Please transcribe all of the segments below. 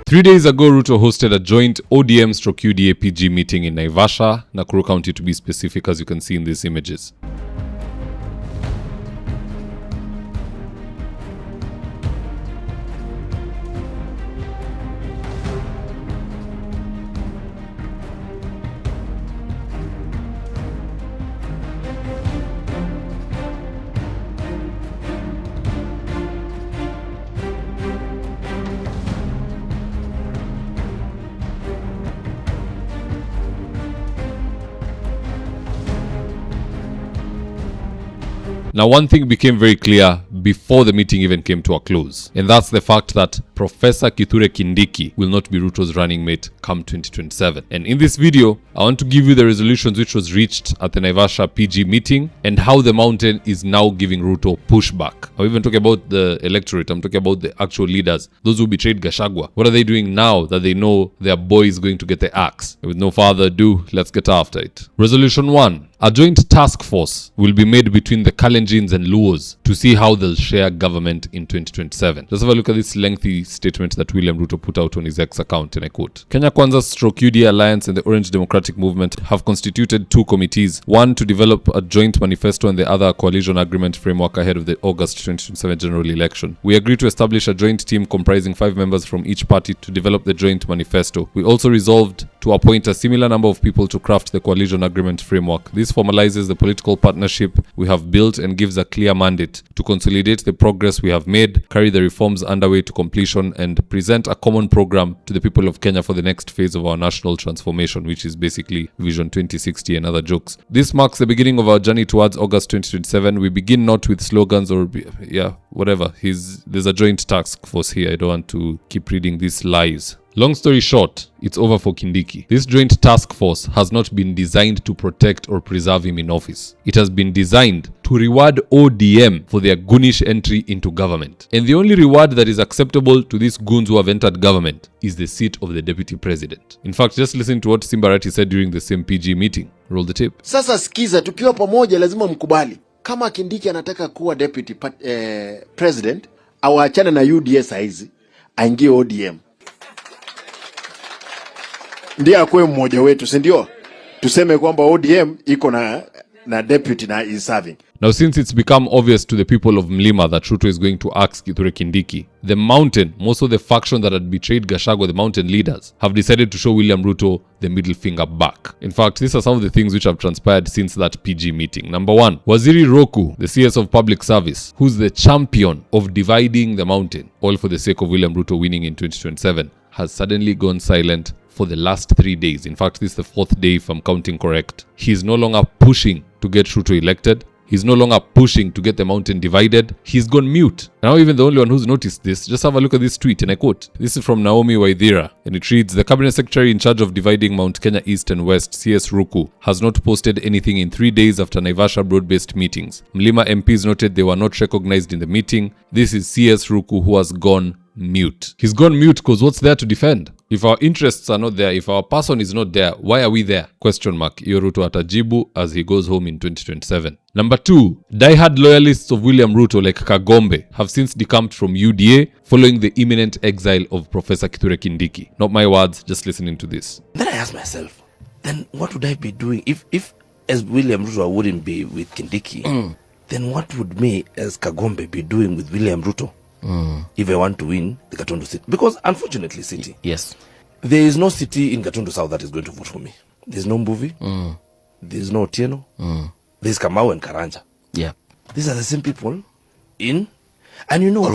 3 days ago, Ruto hosted a joint ODM/UDA PG meeting in Naivasha, Nakuru County to be specific, as you can see in these images. Now, one thing became very clear before the meeting even came to a close, and that's the fact that Professor Kithure Kindiki will not be Ruto's running mate come 2027. And in this video, I want to give you the resolutions which was reached at the Naivasha PG meeting and how the mountain is now giving Ruto pushback. I'm even talking about the electorate, I'm talking about the actual leaders, those who betrayed Gachagua. What are they doing now that they know their boy is going to get the axe? With no further ado, let's get after it. Resolution 1. A joint task force will be made between the Kalenjins and Luos to see how they'll share government in 2027. Let's have a look at this lengthy statement that William Ruto put out on his X account, and I quote, Kenya Kwanza/UDA Alliance and the Orange Democratic Movement have constituted 2 committees, one to develop a joint manifesto and the other a coalition agreement framework ahead of the August 2027 general election. We agreed to establish a joint team comprising 5 members from each party to develop the joint manifesto. We also resolved to appoint a similar number of people to craft the coalition agreement framework. This formalizes the political partnership we have built and gives a clear mandate to consolidate the progress we have made, carry the reforms underway to completion, and present a common program to the people of Kenya for the next phase of our national transformation, which is basically Vision 2060 and other jokes. This marks the beginning of our journey towards August 2027. We begin not with slogans or whatever. There's a joint task force here. I don't want to keep reading these lies. Long story short, it's over for Kindiki. This joint task force has not been designed to protect or preserve him in office. It has been designed to reward ODM for their goonish entry into government. And the only reward that is acceptable to these goons who have entered government is the seat of the deputy president. In fact, just listen to what Simbarati said during the same PG meeting. Roll the tape. Sasa sikiza, tukiwa pamoja lazima mkubali. Kama Kindiki anataka kuwa deputy president, awaachane na UDA saizi, aingie ODM. Ndiye akwe mmoja wetu, si ndio? Tuseme kwamba ODM iko na deputy na is serving. Now, since it's become obvious to the people of Mlima that Ruto is going to axe Kithure Kindiki, the mountain, most of the faction that had betrayed Gachagua, the mountain leaders, have decided to show William Ruto the middle finger back. In fact, these are some of the things which have transpired since that PG meeting. Number 1, Waziri Roku, the CS of Public Service, who's the champion of dividing the mountain, all for the sake of William Ruto winning in 2027, has suddenly gone silent for the last 3 days. In fact, this is the 4th day if I'm counting correct. He's no longer pushing to get Ruto elected. He's no longer pushing to get the mountain divided. He's gone mute. Now, even the only one who's noticed this, just have a look at this tweet, and I quote. This is from Naomi Waithira, and it reads, The Cabinet Secretary in charge of dividing Mount Kenya East and West, CS Ruku, has not posted anything in 3 days after Naivasha broad-based meetings. Mlima MPs noted they were not recognized in the meeting. This is CS Ruku who has gone mute. He's gone mute because what's there to defend? If our interests are not there, if our person is not there, why are we there? Question mark. Iyo Ruto atajibu as he goes home in 2027. Number 2, diehard loyalists of William Ruto like Kagombe have since decamped from UDA following the imminent exile of Professor Kithure Kindiki. Not my words, just listening to this. Then I asked myself, then what would I be doing if as William Ruto wouldn't be with Kindiki, then what would me as Kagombe be doing with William Ruto? If I want to win the Gatundu city. Because unfortunately, city. Yes. There is no city in Gatundu South that is going to vote for me. There's no movie. There's no Otieno. There's Kamau and Karanja. Yeah. These are the same people in, and you know,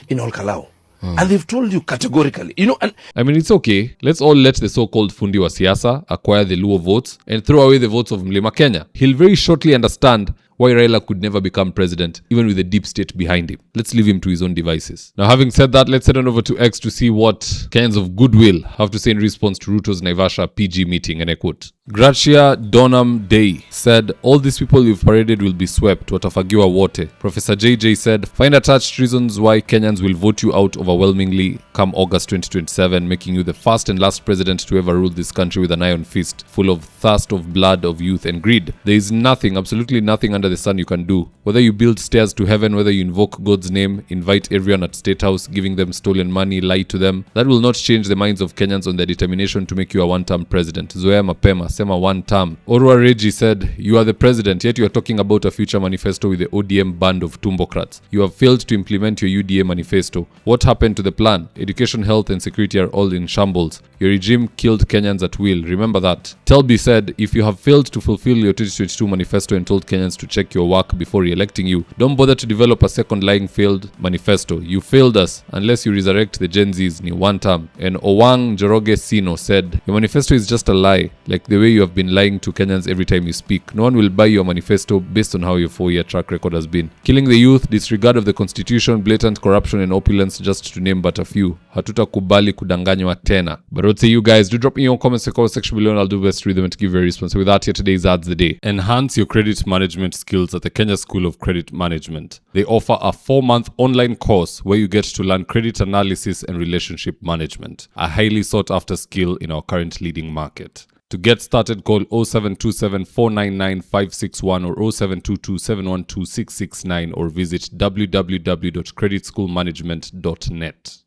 in Olkalau. And they've told you categorically, you know, and I mean, it's okay. Let's all let the so-called fundi wa siasa acquire the Luo votes and throw away the votes of Mlima Kenya. He'll very shortly understand why Raila could never become president, even with the deep state behind him. Let's leave him to his own devices. Now, having said that, let's head on over to X to see what Kenyans of goodwill have to say in response to Ruto's Naivasha PG meeting, and I quote, Gracia Donham Day said, all these people you've paraded will be swept, watafagiwa wote. Professor JJ said, find attached reasons why Kenyans will vote you out overwhelmingly come August 2027, making you the first and last president to ever rule this country with an iron fist, full of thirst of blood, of youth and greed. There is nothing, absolutely nothing under under the sun you can do. Whether you build stairs to heaven, whether you invoke God's name, invite everyone at State House, giving them stolen money, lie to them, that will not change the minds of Kenyans on their determination to make you a one-term president. Zoea mapema, sema one term. Orwa Reggie said, you are the president, yet you are talking about a future manifesto with the ODM band of tumbocrats. You have failed to implement your UDA manifesto. What happened to the plan? Education, health, and security are all in shambles. Your regime killed Kenyans at will. Remember that. Telby said, if you have failed to fulfill your 2022 manifesto and told Kenyans to check your work before re-electing you, don't bother to develop a second lying failed manifesto. You failed us unless you resurrect the Gen Zs in one term. And Owang Joroge Sino said, your manifesto is just a lie, like the way you have been lying to Kenyans every time you speak. No one will buy your manifesto based on how your 4-year track record has been. Killing the youth, disregard of the constitution, blatant corruption and opulence, just to name but a few. Hatutakubali kudanganywa tena. But what say you guys? Do drop me your comments in the comment section below and I'll do best to read them and to give you a response. So with that, here today's ads the day. Enhance your credit management skills at the Kenya School of Credit Management. They offer a 4-month online course where you get to learn credit analysis and relationship management, a highly sought after skill in our current leading market. To get started, call 0727 499 561 or 0722 712 669 or visit www.creditschoolmanagement.net.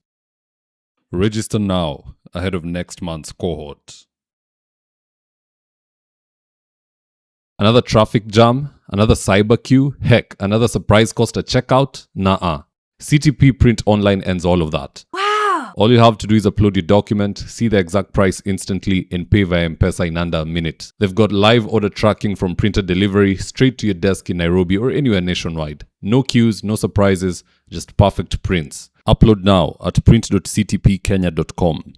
Register now ahead of next month's cohort. Another traffic jam? Another cyber queue? Heck, another surprise cost at checkout? Nah. CTP Print Online ends all of that. Wow! All you have to do is upload your document, see the exact price instantly, and pay via MPESA in under a minute. They've got live order tracking from printer delivery straight to your desk in Nairobi or anywhere nationwide. No queues, no surprises, just perfect prints. Upload now at print.ctpkenya.com.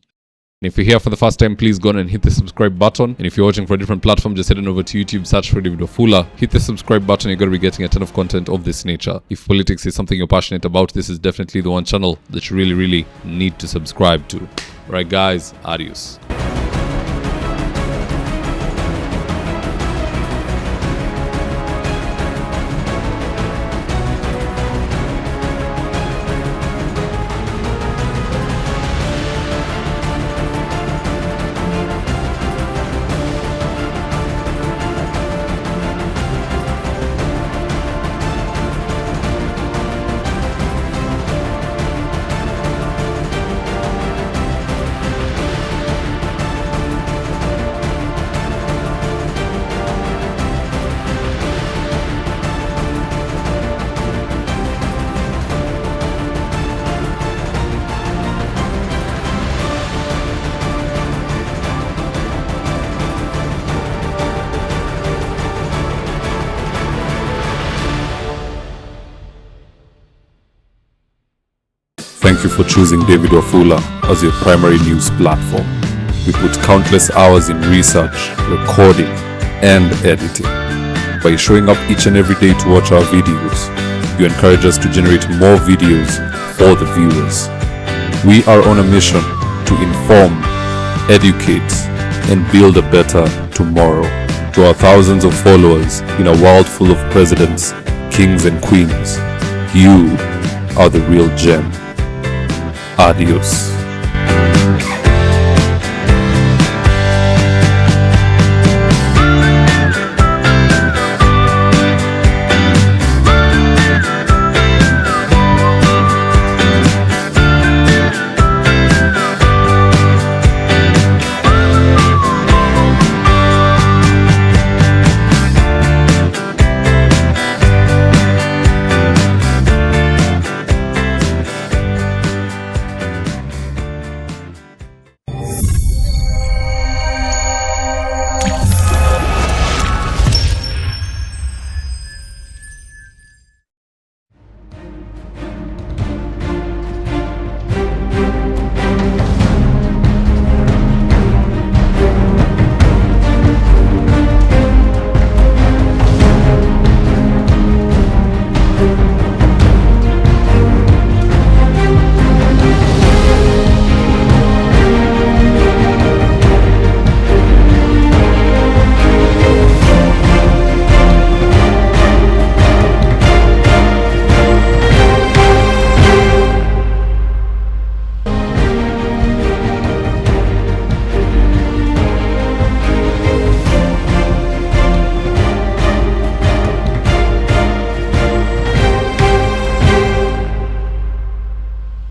And if you're here for the first time, please go on and hit the subscribe button. And if you're watching for a different platform, just head on over to YouTube, search for David Wafula, hit the subscribe button. You're going to be getting a ton of content of this nature. If politics is something you're passionate about, this is definitely the one channel that you really need to subscribe to. Alright guys, adios. Thank you for choosing David Wafula as your primary news platform. We put countless hours in research, recording, and editing. By showing up each and every day to watch our videos, you encourage us to generate more videos for the viewers. We are on a mission to inform, educate, and build a better tomorrow. To our thousands of followers in a world full of presidents, kings, and queens, you are the real gem. Adios.